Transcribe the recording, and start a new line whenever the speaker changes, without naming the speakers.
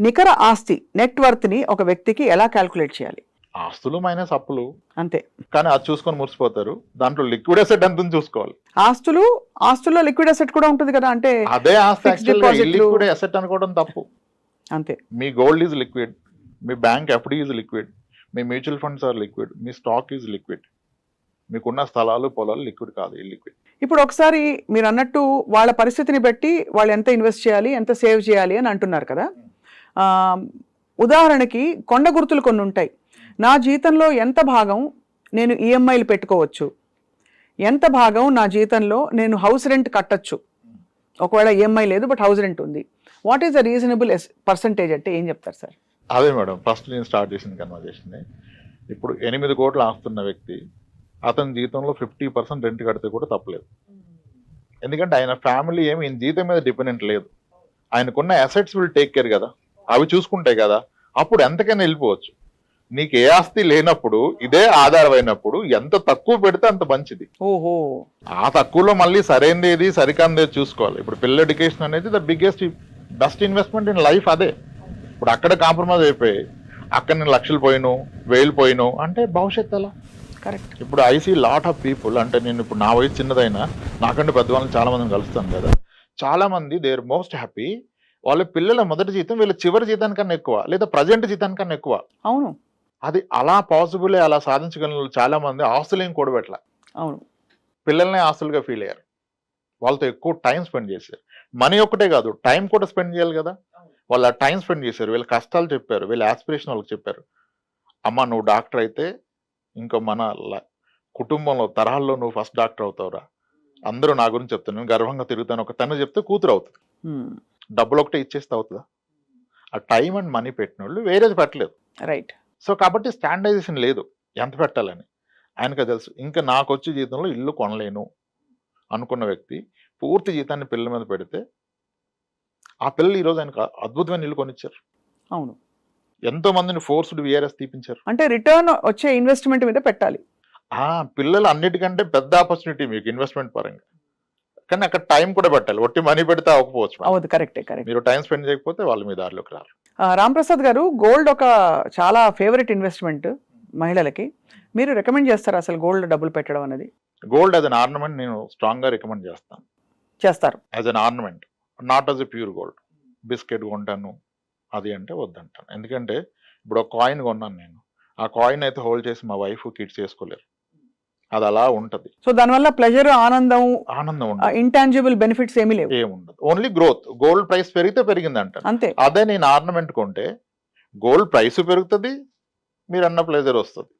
నికర ఆస్తి నెట్వర్త్ ని ఒక వ్యక్తికి ఎలా క్యాల్కులేట్ చేయాలి?
ఆస్తులు మైనస్ అప్పులు,
అంతే.
కానీ అది చూసుకొని మురిసిపోతారు. దాంట్లో లిక్విడ్ అసెట్ ఎంత చూసుకోవాలి.
ఆస్తుల్లో లిక్విడ్ అసెట్ కూడా ఉంటుంది కదా, అంటే
అదే ఆస్తి
fixed deposit లు.
లిక్విడ్ అసెట్ అనుకోవడం తప్పు.
అంతే.
మీ గోల్డ్ ఈజ్ లిక్విడ్, మీ బ్యాంక్ ఎఫ్డి ఈజ్ లిక్విడ్, మీ మ్యూచువల్ ఫండ్స్ ఆర్ లిక్విడ్, మీ స్టాక్ ఈజ్ లిక్విడ్. మీకున్న స్థలాలు పొలాలు లిక్విడ్ కాదు, ఇల్లిక్విడ్.
ఇప్పుడు ఒకసారి మీరు అన్నట్టు వాళ్ళ పరిస్థితిని బట్టి వాళ్ళు ఎంత ఇన్వెస్ట్ చేయాలి, ఎంత సేవ్ చేయాలి అని అంటున్నారు కదా. ఉదాహరణకి కొండ గుర్తులు కొన్ని ఉంటాయి. నా జీతంలో ఎంత భాగం నేను ఈఎంఐలు పెట్టుకోవచ్చు, ఎంత భాగం నా జీతంలో నేను హౌస్ రెంట్ కట్టచ్చు, ఒకవేళ ఈఎంఐ లేదు బట్ హౌస్ రెంట్ ఉంది, what is the reasonable percentage అంటే ఏం చెప్తారు సార్?
అదే మేడం, ఫస్ట్ నేను స్టార్ట్ చేసిన కన్వర్జేషన్. ఇప్పుడు 8 కోట్లు ఆస్తున్న వ్యక్తి అతని జీతంలో 50% రెంట్ కడితే కూడా తప్పలేదు. ఎందుకంటే ఆయన ఫ్యామిలీ ఏమి ఈయన జీతం మీద డిపెండెంట్ లేదు. ఆయనకున్న అసెట్స్ విల్ టేక్ కేర్ కదా, అవి చూసుకుంటాయి కదా, అప్పుడు ఎంతకైనా వెళ్ళిపోవచ్చు. నీకు ఏ ఆస్తి లేనప్పుడు ఇదే ఆధారం అయినప్పుడు ఎంత తక్కువ పెడితే అంత మంచిది.
ఓహో.
ఆ తక్కువలో మళ్ళీ సరైనది ఏది సరికాందేది చూసుకోవాలి. ఇప్పుడు పిల్లల ఎడ్యుకేషన్ అనేది the biggest best investment in life. అదే ఇప్పుడు అక్కడ కాంప్రమైజ్ అయిపోయి అక్కడ నేను లక్షలు పోయిను 1000 పోయిను అంటే భవిష్యత్తు ఎలా?
కరెక్ట్.
ఇప్పుడు I see lot of people, అంటే నేను ఇప్పుడు నా వయసు చిన్నదైనా నాకంటే పెద్దవాళ్ళని చాలా మందిని కలుస్తాను కదా, చాలా మంది దే ఆర్ మోస్ట్ హ్యాపీ. వాళ్ళ పిల్లల మొదటి జీతం వీళ్ళ చివరి జీతానికన్నా ఎక్కువ, లేదా ప్రజెంట్ జీతానికన్నా ఎక్కువ.
అవును.
అది అలా పాసిబుల్, అలా సాధించగల చాలా మంది ఆస్తులు ఏం కూడబెట్ల,
అవును,
పిల్లల్నే ఆస్తులుగా ఫీల్ అయ్యారు. వాళ్ళతో ఎక్కువ టైం స్పెండ్ చేశారు. మనీ ఒక్కటే కాదు, టైం కూడా స్పెండ్ చేయాలి కదా. వాళ్ళు ఆ టైం స్పెండ్ చేశారు, వీళ్ళ కష్టాలు చెప్పారు, వీళ్ళ ఆస్పిరేషన్ వాళ్ళకి చెప్పారు. అమ్మ నువ్వు డాక్టర్ అయితే ఇంకో మన కుటుంబంలో తరహాల్లో నువ్వు ఫస్ట్ డాక్టర్ అవుతావురా, అందరూ నా గురించి చెప్తాను, నేను గర్వంగా తిరుగుతాను. ఒక తను చెప్తే కూతురు అవుతుంది. డబ్బులు ఒకటే ఇచ్చేస్తే అవుతుందా? ఆ టైం అండ్ మనీ పెట్టిన వాళ్ళు వేరేది పెట్టలేదు.
రైట్.
సో కాబట్టి స్టాండర్డైజేషన్ లేదు ఎంత పెట్టాలని. ఆయనకు తెలుసు. ఇంకా నాకు వచ్చే జీతంలో ఇల్లు కొనలేను అనుకున్న వ్యక్తి పూర్తి జీతాన్ని పిల్లల మీద పెడితే ఆ పిల్లలు ఈరోజు ఆయనకు అద్భుతమైన ఇల్లు కొనిచ్చారు.
అవును.
ఎంతో మందిని ఫోర్స్డ్ విఆర్ఎస్ తీపించారు.
అంటే రిటర్న్ వచ్చే ఇన్వెస్ట్మెంట్ మీద పెట్టాలి.
పిల్లలు అన్నిటికంటే పెద్ద ఆపర్చునిటీ మీకు ఇన్వెస్ట్మెంట్ పరంగా, కానీ అక్కడ టైం కూడా పెట్టాలి. ఒట్టి మనీ పెడితే అవ్వకపోవచ్చు.
అవును, కరెక్టే. కరెక్ట్.
మీరు టైం స్పెండ్ చేయకపోతే వాళ్ళు మీ దారిలోకి రారు.
రాంప్రసాద్ గారు, గోల్డ్ ఒక చాలా ఫేవరెట్ ఇన్వెస్ట్మెంట్ మహిళలకి. మీరు రికమెండ్ చేస్తారు అసలు గోల్డ్ డబ్బులు పెట్టడం అనేది?
గోల్డ్ యాజ్ అన్ ఆర్నమెంట్ నేను స్ట్రాంగ్ గా రికమెండ్ చేస్తాను.
చేస్తారు
as an ornament, not as a pure gold. Biscuit కొంటాను అది అంటే వద్దంటాను. ఎందుకంటే ఇప్పుడు ఒక కాయిన్ కొన్నాను నేను, ఆ కాయిన్ అయితే హోల్డ్ చేసి మా వైఫ్ కిడ్స్ చేసుకోలేరు. అది అలా ఉంటది.
సో దానివల్ల ప్లెజర్, ఆనందం
ఉండదు,
ఇంటాంజిబుల్ బెనిఫిట్స్ ఏమీ లేవు.
ఏముండదు, ఓన్లీ గ్రోత్. గోల్డ్ ప్రైస్ పెరిగితే పెరిగింది అంటారు
అంతే.
అదే నేను ఆర్నమెంట్ కొంటే గోల్డ్ ప్రైస్ పెరుగుతుంది, మీరు అన్న ప్లెజర్ వస్తుంది.